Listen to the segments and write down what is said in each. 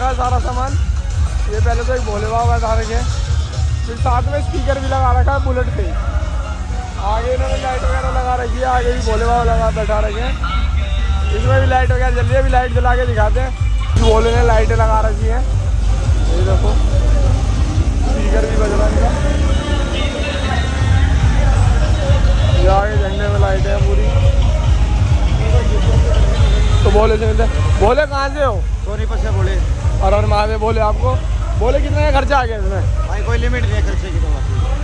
है सारा सामान। ये पहले तो एक भोले बाबा बैठा रखे हैं, फिर साथ में स्पीकर भी लगा रखा है बुलेट पे। आगे इन्होंने लाइट वगैरह लगा रखी है, आगे भी भोले बाबा लगा बैठा रखे हैं। इसमें भी लाइट वगैरह जल रही है, अभी लाइट जला के दिखाते हैं। भोले ने लाइटें लगा रखी हैं, ये देखो स्पीकर भी बज रहा है इनका। ये आगे झंडे में लाइटें हैं पूरी। तो भोले से मिलते हैं। भोले कहाँ से हो? सोनीपत से बोले। और महादेव बोले आपको। बोले कितने का खर्चा आ गया इसमें? भाई कोई लिमिट नहीं है खर्चे की तो।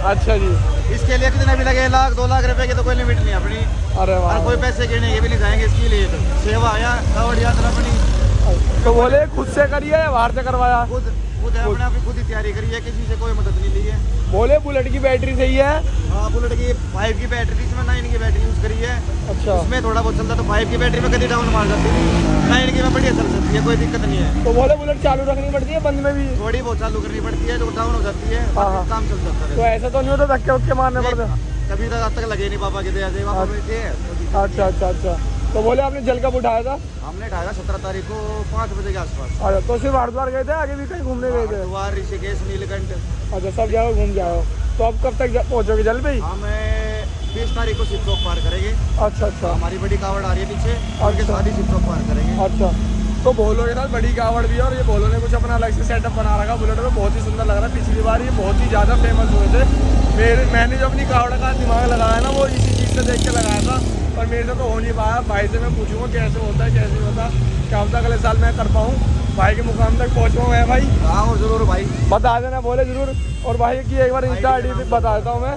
अच्छा जी। इसके लिए कितने भी लगे, 1 लाख 2 लाख रुपए की तो कोई लिमिट नहीं है अपनी। अरे वाह। कोई पैसे गिरने के भी नहीं जाएंगे इसके लिए। तो सेवा आया कावड़ यात्रा अपनी। तो बोले खुद से करिए या बाहर से करवाया? खुद अपने आप खुद ही तैयारी करी है, किसी से कोई मदद नहीं ली है। बोले बुलेट की बैटरी सही है? हाँ बुलेट की 5 की बैटरी, इसमें 9 की बैटरी यूज करी है। अच्छा। उसमें थोड़ा बहुत चलता, तो 5 की बैटरी में कभी डाउन मार जाती है, 9 की में बढ़िया चल सकती है, कोई दिक्कत नहीं है। तो बोले बुलेट चालू रखनी पड़ती है बंद में भी? थोड़ी बहुत चालू करनी पड़ती है, तो डाउन हो जाती है, काम चल जाता है। तो ऐसा तो नहीं होता धक्के वक्के मारने पड़ते? कभी तक आज तक लगे नहीं, पापा की दया से पापा बैठे हैं। अच्छा अच्छा अच्छा। तो बोले आपने जल कब उठाया था? हमने उठाया 17 तारीख को 5 बजे के आसपास। अच्छा। तो सिर्फ हरिद्वार गए थे, आगे भी कहीं घूमने गए थे? हरिद्वार, ऋषिकेश, नीलकंठ। अच्छा, सब जगह घूम के आए हो। तो अब कब तक पहुँचोगे जल पे? हमें 20 तारीख को शिव चौक पार करेंगे। अच्छा अच्छा। हमारी बड़ी कावड़ आ रही है पीछे, उनके साथ ही शिव चौक पार करेंगे। अच्छा। तो भोलो के साथ बड़ी कावड़ भी है, और ये भोलो ने कुछ अपना अलग से सेटअप बना रखा बुलेट में, बहुत ही सुंदर लग रहा है। पिछली बार ये बहुत ही ज़्यादा फेमस हुए थे। मैंने जो अपनी कावड़ का दिमाग लगाया ना, वो इसी चीज़ से देख के लगाया था, पर मेरे से तो हो नहीं पाया। भाई से मैं पूछूंगा कैसे होता है कैसे नहीं होता, क्या होता अगले साल मैं कर पाऊँ, भाई के मुकाम तक पहुँचूँ मैं भाई। हाँ और जरूर भाई बता देना बोले जरूर। और भाई की एक बार इंस्टा ID भी बता देता हूँ मैं,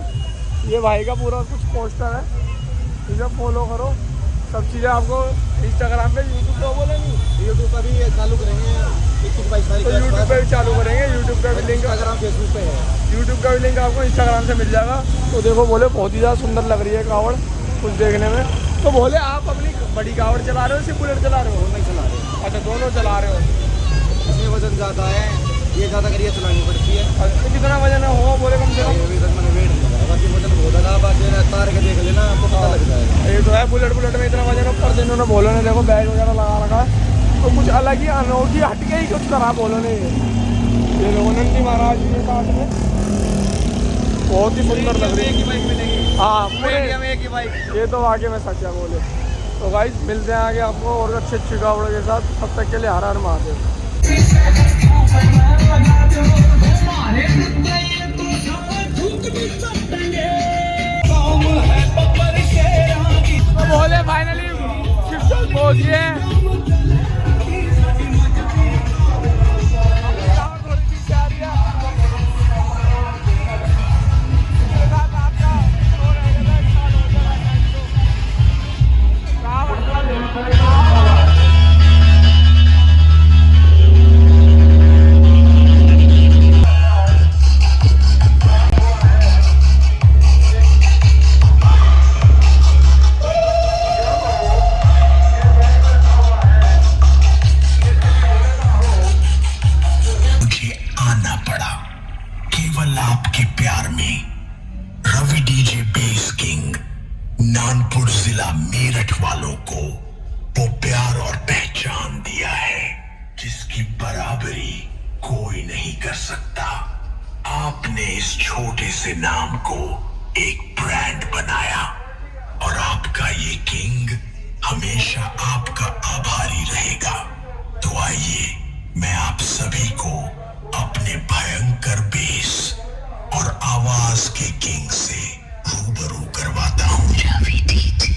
ये भाई का पूरा कुछ पोस्टर है, इसे फॉलो करो, सब चीज़ें आपको इंस्टाग्राम पे, यूट्यूब पे बोले नहीं, यूट्यूब पर भी चालू करेंगे 21-22 तारीख तो यूट्यूब पे भी चालू करेंगे। यूट्यूब का भी लिंक, इंस्टाग्राम फेसबुक पे है। यूट्यूब का भी लिंक आपको इंस्टाग्राम से मिल जाएगा। तो देखो बोले बहुत ही ज़्यादा सुंदर लग रही है कावड़ कुछ देखने में। तो बोले आप अपनी बड़ी कावड़ चला रहे हो, सिर्फ बुलेट चला रहे हो? दोनों चला रहे हैं। अच्छा, दोनों चला रहे हो। इसमें वजन ज़्यादा है, ये ज़्यादा करिए चलानी पड़ती है। अच्छा, कितना वजन है हो बोले कम से कम? अभी तक मैंने वेट नहीं लगाया, बाकी वजन बहुत लगा, बाकी तार के देख लेना आपको पता लग जाएगा। ये तो है बुलेट में इतना वजन, ऊपर से इन्होंने बोलो ने देखो बैग वगैरह लगा रखा है, तो कुछ अलग ही अनोखी हटके ही कुछ करा बोलो ने। ये देखो नंदी महाराज जी के साथ में बहुत ही सुंदर लग रही है। बाइक मिलेगी। हाँ इंडिया में एक ही बाइक। ये तो आगे में सच है बोले। तो गाइस मिलते हैं आगे आपको और अच्छे कावड़ के साथ, तब तक के लिए हर हर महादेव। तो बोले फाइनली शिव चौक पहुंच गए। आपके प्यार में Ravi DJ bass king Nanpur जिला मेरठ वालों को वो प्यार और पहचान दिया है जिसकी बराबरी कोई नहीं कर सकता। आपने इस छोटे से नाम को एक ब्रांड बनाया और आपका ये किंग हमेशा आपका आभारी रहेगा। तो आइए मैं आप सभी को अपने भयंकर बेस और आवाज के किंग से रूबरू करवाता हूं। रवि डीजे।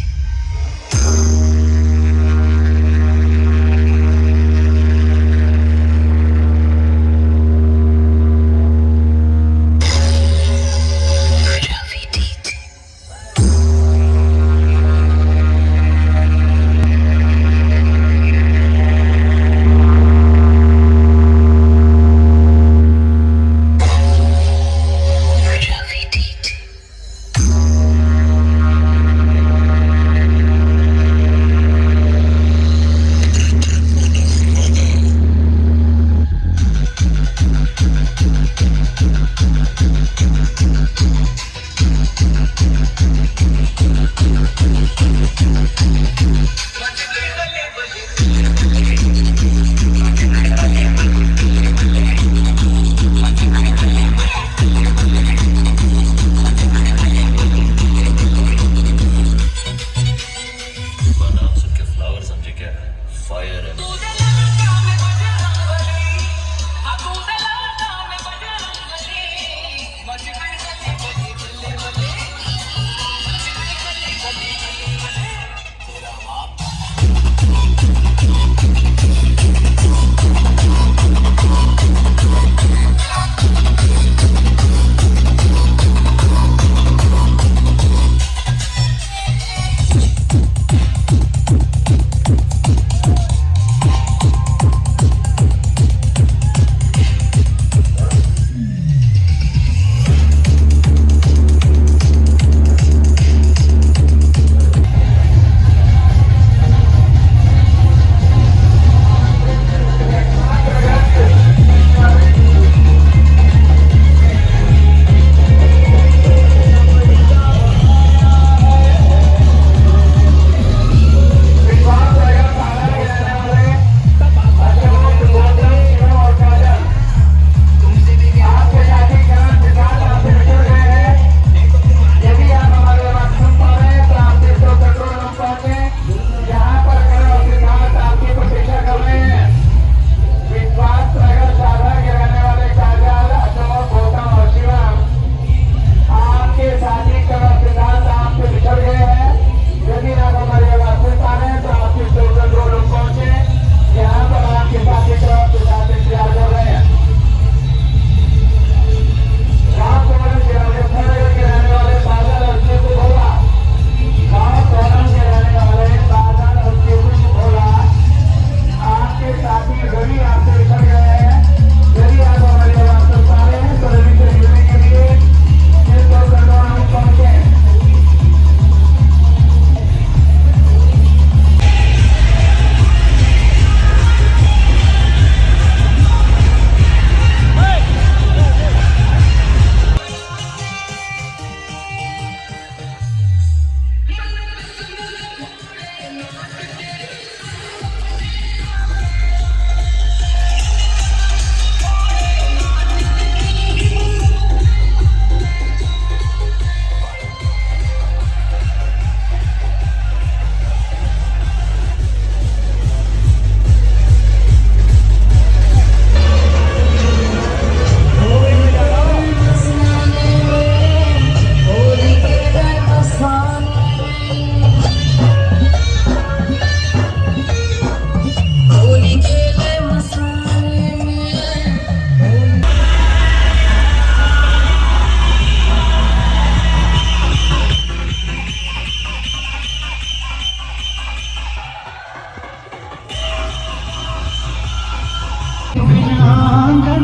तो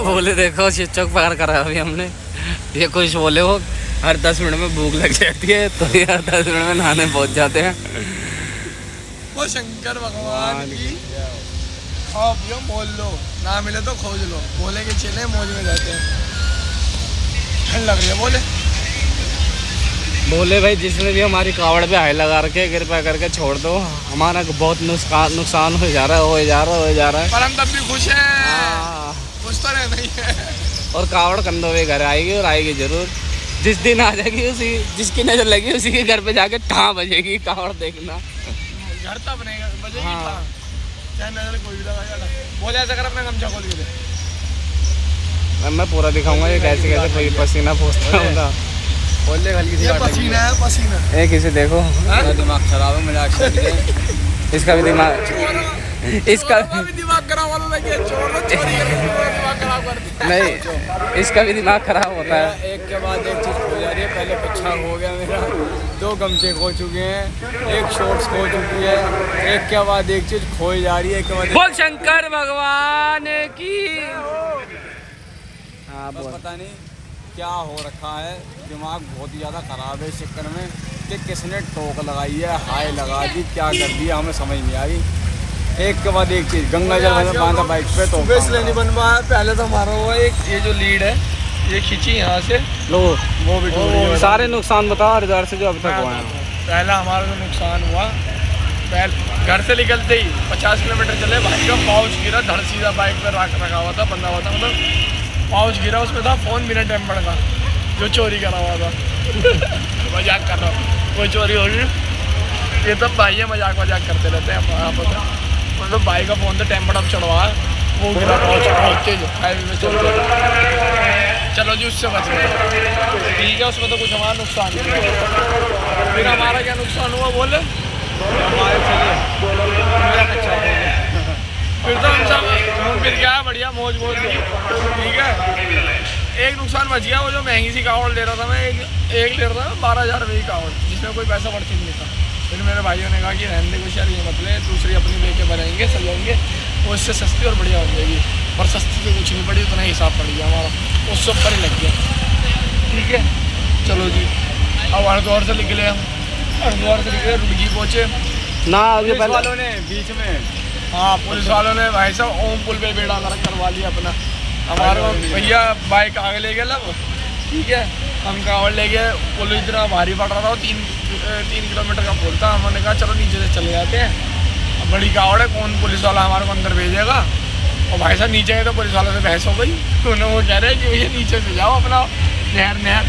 बोले देखो चौक पार करा अभी हमने, ये कुछ बोले वो हर 10 मिनट में भूख लग जाती है तो ये हर 10 मिनट में नहाने पहुंच जाते हैं। वो शंकर भगवान की आप यो मोल लो, ना मिले तो खोज लो, बोले के चले मौज में रहते हैं। ठंड लग रही है बोले भाई जिसने भी हमारी कावड़ पे हाई लगा रखे कृपया करके छोड़ दो, हमारा बहुत नुकसान हो जा रहा है। पर हम तब भी खुश हैं, खुश तो रहना ही है। और कावड़ कंधों पे घर आएगी और आएगी जरूर। जिस दिन आ जाएगी उसी जिसकी नजर लगी उसी के घर पे जाके ठां बजेगी कावड़ देखना। घर तब नहीं बजेगी हाँ। ठां, चाहे नजर कोई भी लगा। बोले ऐसा कर अपना गमछा खोल के दे, मैं पूरा दिखाऊंगा ये कैसे पसीना पोंछता होगा। बोले हल्की ये पसीना है पसीना। एक इसे देखो, दिमाग खराब है, मजाक इसका भी दिमाग भी दिमाग खराब वाला लगे, चोर चोरी करके दिमाग खराब कर दिया। नहीं, इसका भी दिमाग खराब होता है। एक के बाद एक चीज खो जा रही है। पहले पच्छा हो गया मेरा, 2 गमछे खो चुके हैं, 1 शॉर्ट्स खो चुकी है, एक के बाद एक चीज खोई जा रही है। एक के बाद बोल शंकर भगवान की। हाँ बस बोल। पता नहीं क्या हो रखा है, दिमाग बहुत ही ज़्यादा ख़राब है इस चक्कर में कि किसने टोक लगाई है, हाई लगा दी, क्या कर दिया हमें समझ नहीं आई। एक के बाद एक चीज़, गंगा जल में बांधा बाइक पे तो बेस लेनी बनवा है। पहले तो हमारा हुआ एक ये जो लीड है ये खींची यहाँ से, लो वो भी टूट गई। सारे नुकसान बताओ हरिद्वार से जो अब तक हुआ है। पहला हमारा जो नुकसान हुआ, घर से निकलते ही 50 किलोमीटर चले, भाई का पाउच गिरा, धड़ सीधा बाइक पर रखा हुआ था, बंधा हुआ था, मतलब पाउच गिरा, उसमें था फ़ोन बिना टेम्पर का जो चोरी करा हुआ था। मजाक कर रहा हूँ, कोई चोरी हो गई। ये तब भाई मजाक करते रहते हैं यहाँ पर। मतलब भाई का फ़ोन तो टेम्पर अब चढ़वा, वो गिरा पाउच बहुत तेज हाईवे में चलते। चलो जी उससे बच गए, ठीक है, उसमें तो कुछ हमारा नुकसान नहीं हुआ। फिर हमारा क्या नुकसान हुआ बोले, हमारे फिर तो हम सब फिर क्या है बढ़िया मौज की, ठीक है। एक नुकसान बच गया, वो जो महंगी सी कावड़ ले रहा था मैं, एक ले रहा था 12,000 रुपये की कावड़, जिसमें कोई पैसा बढ़ती नहीं था। फिर मेरे भाइयों ने कहा कि रहने कुछ यार ये मत ले, दूसरी अपनी लेके बनाएंगे सजाएंगे, वो इससे सस्ती और बढ़िया हो जाएगी। और सस्ती तो कुछ नहीं पड़ी, उतना हिसाब पड़ गया हमारा, उससे ऊपर ही लग गया। ठीक है, चलो जी अब हरिद्वार से निकले हम, हरिद्वार से निकले रुड़की पहुँचे ना पुलिस वालों ने बीच में, हाँ पुलिस वालों ने भाई साहब ओम पुल पे बेड़ा करवा लिया अपना। हमारे भैया बाइक आगे ले गए लब, ठीक है, हम कावड़ ले गए, पुल इतना भारी पड़ रहा था, 3 किलोमीटर का पुल था। हमने कहा चलो नीचे से चले जाते हैं, अब बड़ी कावड़ है, कौन पुलिस वाला हमारे को अंदर भेजेगा। और भाई साहब नीचे गए तो पुलिस वालों से बहस हो गई, उन्होंने वो कह रहे हैं कि भैया नीचे से जाओ अपना नहर,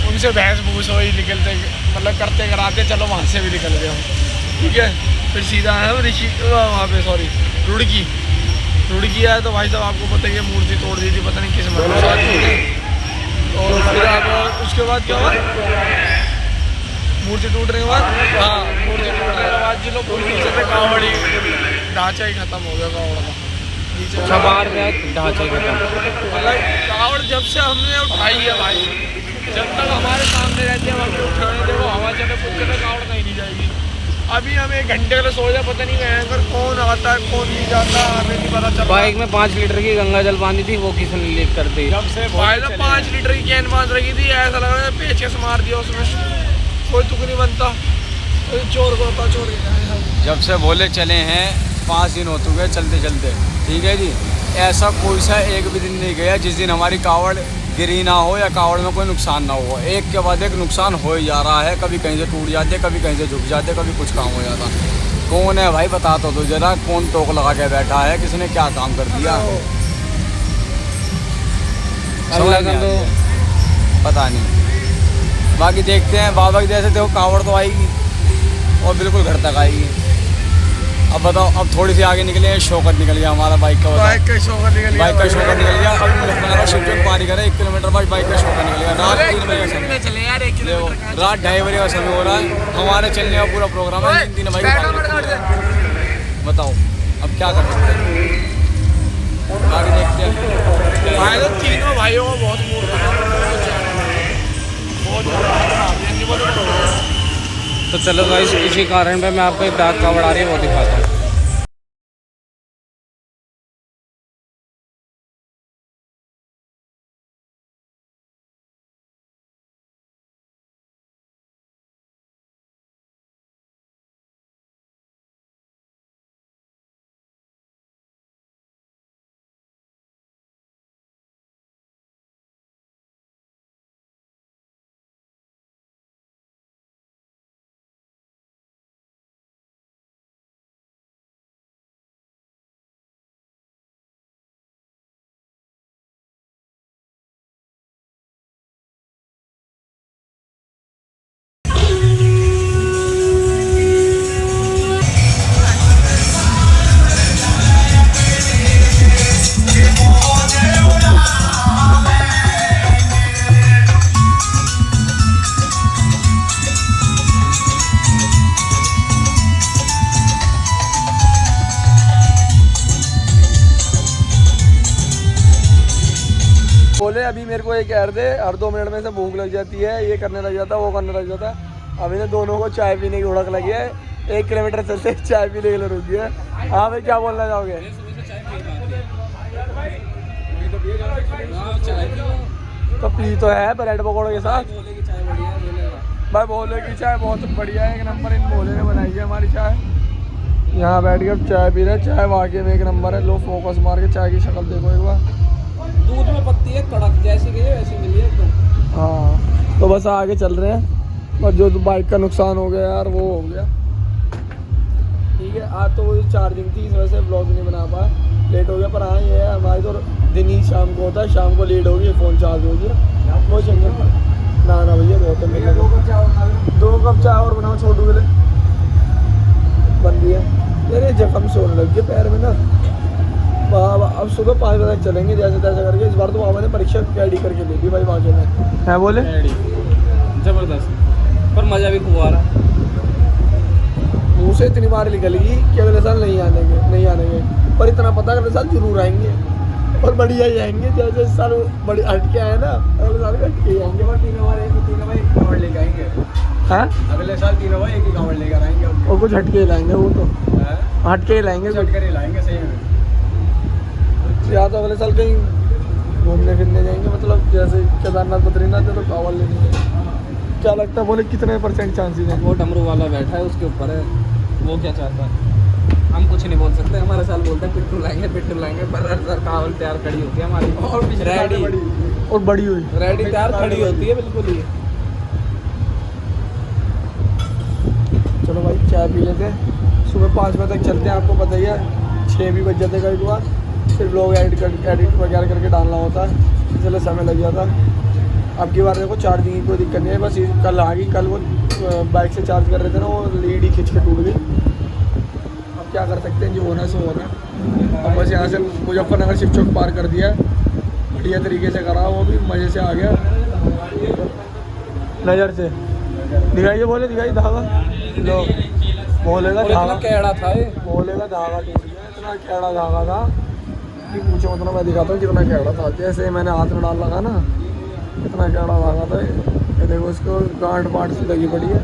उनसे बहस बूस हुई, निकलते मतलब करते कराते चलो वहाँ से भी निकल गए हम, ठीक है। फिर सीधा है वहाँ पे रुड़की आया तो भाई साहब आपको पता ही है मूर्ति तोड़ दी थी, पता नहीं किस महीने से। और फिर अब उसके बाद क्या हुआ, मूर्ति टूटने के बाद, हाँ मूर्ति टूटने के बाद जो लोग नीचे से कावड़ी ढांचा ही खत्म हो गया कावड़ का नीचे छबार में ढांचे का। मतलब कावड़ जब से हमने उठाई है भाई, जब तक हमारे सामने रहते हैं हम उठाने देखो हवा चले कुछ चले कावड़ कहीं नहीं जाएगी। अभी हम 1 घंटे के लिए सो जाए, पता नहीं भयंकर कौन आता है कौन नहीं जाता, हमें नहीं पता चलता। बाइक में 5 लीटर की गंगा जल बांधी थी, वो किसने लीक कर दी। जब से भाई साहब 5 लीटर की कैन बांध रखी थी, ऐसा लग रहा है पेचकस मार दिया उसमें, कोई तुक नहीं बनता, चोर को होता चोर के। जब से बोले चले हैं 5 दिन हो चुके चलते चलते, ठीक है जी, ऐसा कोई सा एक भी दिन नहीं गया जिस दिन हमारी कावड़ गिरी ना हो या कावड़ में कोई नुकसान ना हो। एक के बाद एक नुकसान हो ही जा रहा है, कभी कहीं से टूट जाते, कभी कहीं से झुक जाते, कभी कुछ काम हो जाता। कौन है भाई बता तो दो जरा, कौन टोक लगा के बैठा है, किसने क्या काम कर दिया अगला का तो पता नहीं। बाकी देखते हैं, बाबा की जैसे देखो कावड़ तो आएगी और बिल्कुल घर तक आएगी। अब बताओ, अब थोड़ी सी आगे निकले हैं, शौकत निकल गया हमारा बाइक का, बाइक का शौकत निकल गया, बाइक का शौकत निकल गया। अब शिवचक पारी करे 1 किलोमीटर बाद बाइक का शौकत निकल गया। रात 3 बजे का समय, चले यार 1 देखो किलोमीटर रात 2:30 बजे का समय हो रहा है, हमारे चलने का पूरा प्रोग्राम है 3 भाई। बताओ अब क्या कर सकते हैं, आगे देखते हैं। भाई तो तीनों भाइयों को बहुत मूड खराब है, बहुत खराब है। तो चलो गाइस इसी कारण पे मैं आपको एक डाक कावड़ आ रही है वो दिखाता हूँ। बोले अभी मेरे को एक ऐड दे, हर 2 मिनट में से भूख लग जाती है, ये करने लग जाता है, वो करने लग जाता है। अभी ने दोनों को चाय पीने की उड़क लगी है, 1 किलोमीटर चलते चाय पीने के लिए रुक गया। हाँ भाई क्या बोलना चाहोगे? तो पी तो है ब्रेड पकौड़े के साथ भाई। भोले की चाय बहुत बढ़िया है, 1 नंबर। इन भोले ने बनाई है हमारी चाय। यहाँ बैठ के अब चाय पी रहे, चाय वाकई में 1 नंबर है। लो फोकस मार के चाय की शक्ल देखो एक बार, दूध में पत्ती है कड़क जैसी गई वैसी मिली है एकदम। हाँ तो बस आगे चल रहे हैं, और जो बाइक का नुकसान हो गया यार वो हो गया। ठीक है, आज तो वो चार्जिंग थी, इस वजह से ब्लॉग नहीं बना पाया, लेट हो गया। पर हाँ ये है हमारी तो दिन ही शाम को होता है, शाम को लेट होगी, फ़ोन चार्ज हो गया वो चंगे। ना भैया बहुत है, 2 कप चाय और बनाओ छोटू के लिए, बन गया यार। ये जख्म से होने लग गया पैर में ना बाबा। अब सुबह 5 बजे तक चलेंगे जैसे तैसे करके। इस बार तो बाबा ने परीक्षा रेडी करके ली थी भाई वाकई में है। बोले जबरदस्त, पर मज़ा भी खूब आ रहा। मुँह से इतनी बार निकल गई कि अगले साल नहीं आनेंगे, पर इतना पता अगले साल जरूर आएंगे और बढ़िया ही आएंगे। जैसे इस साल बड़ी हट के आए ना, अगले साल हट के आएंगे। और तीनों भाई कावड़ लेके आएंगे। हाँ अगले साल तीनों भाई एक ही कावड़ लेकर आएंगे, और कुछ हट के ही लाएंगे, वो तो हट के ही लाएंगे चट कर ही लाएंगे सही में। या तो अगले साल कहीं घूमने फिरने जाएंगे, मतलब जैसे केदारनाथ बद्रीनाथ है तो कावड़ लेने जाएंगे। क्या लगता है बोले कितने % चांसेस हैं? वो डमरू वाला बैठा है उसके ऊपर है, वो क्या चाहता है हम कुछ नहीं बोल सकते। हमारे साल बोलते हैं पिट्टू लाएंगे, पर हर साल कावड़ तैयार खड़ी होती है हमारी, रेडी और बड़ी हुई रेडी तैयार खड़ी होती है बिल्कुल ही। चलो भाई चाय पी लेते हैं, सुबह 5 बजे तक चलते हैं। आपको पता ही है 6 भी बज जाते कई बार, फिर ब्लॉग एडिट वगैरह करके डालना होता है, इसलिए समय लग जाता है। अब की बार देखो चार्जिंग की कोई दिक्कत नहीं है, बस कल आ गई। कल वो बाइक से चार्ज कर रहे थे ना, वो लीड ही खींच के टूट गई। अब क्या कर सकते हैं, जो होना है सो होना है। अब बस यहाँ से मुजफ्फरनगर शिव चौक पार कर दिया, बढ़िया तरीके से करा, वो भी मज़े से आ गया। नज़र से दिखाइए, बोले दिखाई धागा लो, बोले का धागा कैड़ा था ये, बोले का धागा टूट गया। इतना कैड़ा धागा था कि पूछो, मतलब मैं दिखाता हूँ कितना कैड़ा था। जैसे मैंने हाथ में डाल लगा ना, इतना कैड़ा धागा था। ये देखो इसको गांठ पाट से लगी पड़ी है,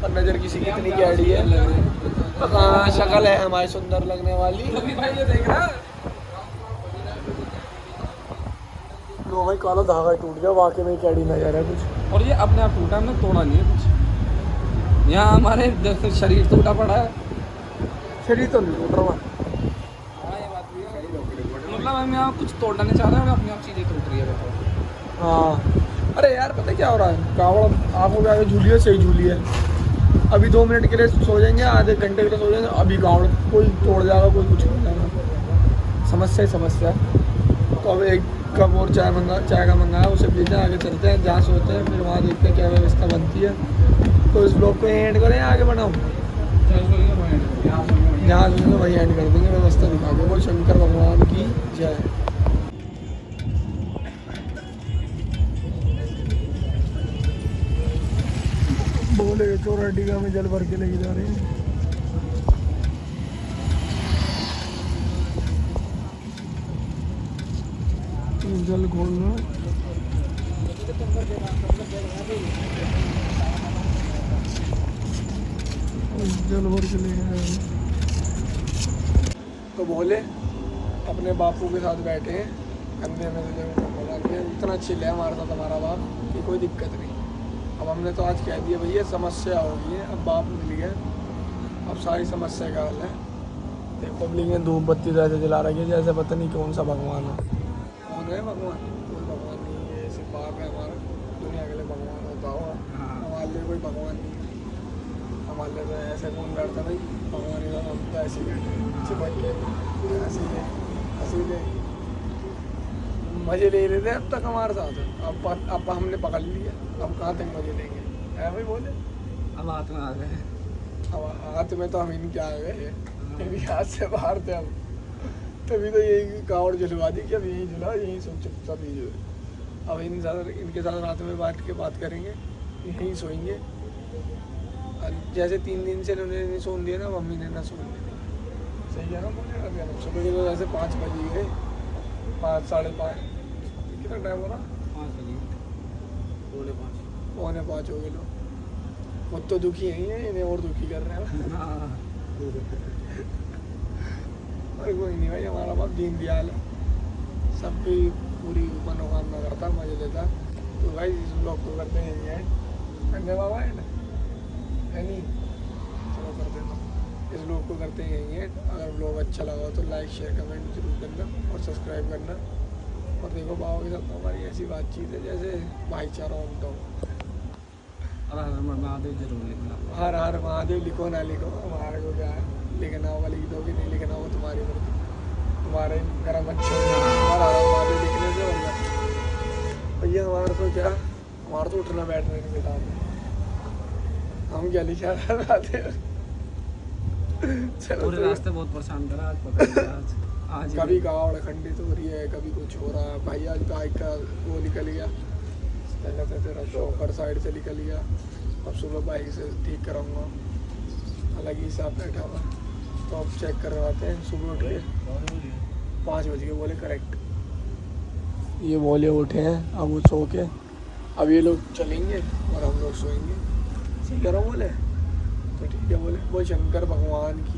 और नज़र किसी की इतनी कैड़ी है। हाँ शक्ल है हमारी सुंदर लगने वाली। लो भाई काला धागा टूट गया, वाकई में कैडी नजर है कुछ। और ये अपने आप टूटा, हमने तोड़ा नहीं है कुछ। यहाँ हमारे शरीर टूटा पड़ा है, शरीर तो नहीं टूट रहा। मतलब हम यहाँ कुछ तोड़ना नहीं चाह रहे हैं और अपनी आप चीज़ें टूट रही है देखो। हाँ अरे यार पता क्या हो रहा है, कावड़ आँखों के आगे झूली है, सही झूली है। अभी 2 मिनट के लिए सो जाएंगे, आधे घंटे के लिए सो जाएंगे, अभी कावड़ कोई तोड़ जाएगा, कोई कुछ कर जाएगा। समस्या ही समस्या है। तो अब एक कप और चाय का मंगाया, उसे पीते हैं, आगे चलते हैं, जहाँ सोते हैं, फिर वहाँ देखते हैं क्या व्यवस्था बनती है। तो इस ब्लॉग को एंड करें, आगे बढ़ाओ, जहाँ सोचेंगे वही एंड कर देंगे, व्यवस्था दिखा के। बोल शंकर भगवान की जय। बोले चौराटीका में जल भर के लेके जा रहे हैं। जल खोलना, तेल भर के ले गए। तो बोले अपने बापू के साथ बैठे हैं, कंधे में से बोला कि इतना चिल है हमारे साथ हमारा बाप कि कोई दिक्कत नहीं। अब हमने तो आज कह दिया भैया समस्या हो गई है, अब बाप मिल गया, अब सारी समस्या का हल है। देखो पब्लिक में धूप बत्ती तो ऐसे जला रही है जैसे पता नहीं कौन सा भगवान है। कौन है भगवान? कोई भगवान नहीं है, सिर्फ बाप है हमारा। दुनिया के लिए भगवान होता होगा, हमारे लिए कोई भगवान नहीं है। हमारे लिए तो ऐसे कौन बैठता भाई भगवान ही, हम तो ऐसे ही बैठे चिपक के हंसी ले मज़े ले रहे थे अब तक हमारे साथ। अब हमने पकड़ लिया, अब कहाँ तक मज़े लेंगे? है भाई बोले अब हाथ में आ गए। अब हाथ में तो हम इनके आ गए हैं, इनके हाथ से बाहर थे हम। तभी तो यही कावड़ जलवा दी कि अब यहीं जला, यहीं सो चुपचाप ही जो है। अब इनके साथ रात में बैठ के बात करेंगे, यहीं सोएंगे। जैसे 3 दिन से इन्होंने नहीं सोन दिया ना, मम्मी ने ना सोन दिया। सही है ना बोले? सुबह के तो वैसे 5 बज गए, 5 साढ़े 5 कितना टाइम हो रहा? 5 बजे, 4:45 हो गए लोग। खुद तो दुखी हैं, इन्हें और दुखी कर रहे हैं। और कोई नहीं भाई, हमारा बाप दीन दयाल है, सबकी पूरी मनोकामना करता, मजे लेता। तो भाई इस लोग को करते नहीं है अंडे बाबा है ना, है नहीं? चलो कर देता हूँ। इस लोग को करते यही है। अगर ब्लॉग अच्छा लगा हो तो लाइक शेयर कमेंट जरूर करना और सब्सक्राइब करना। और देखो बाबा के साथ हमारी ऐसी बातचीत है जैसे भाईचारा होता हो। हर हर महादेव जरूर लिखना। हर हर महादेव लिखो ना लिखो, हमारे को क्या है, लिखना होगा लिख दो कि नहीं लिखना होगा तुम्हारी मर्जी, तुम्हारे गर्म अच्छे हर हर महादेव लिखने से बढ़िया भैया। हमारे तो क्या, हमारा तो उठना बैठना नहीं बेटा, हम क्या लिखा रहे। चलो पूरे रास्ते बहुत परेशान करा आज, पता नहीं आज कभी कावड़ खंडित हो रही है, कभी कुछ हो रहा है भाई। आज बाइक का वो निकल गया, पहले तो तेरा शॉकर साइड से निकल गया, अब सुबह बाइक से ठीक कराऊंगा, अलग ही हिसाब बैठा हुआ। तो अब चेक करवाते हैं। सुबह उठ के 5 बज के बोले करेक्ट, ये बोले उठे हैं, अब वो सो के अब ये लोग चलेंगे और हम लोग सोएंगे। सही कह रहा हूँ बोले? तो ठीक है बोले। वो शंकर भगवान की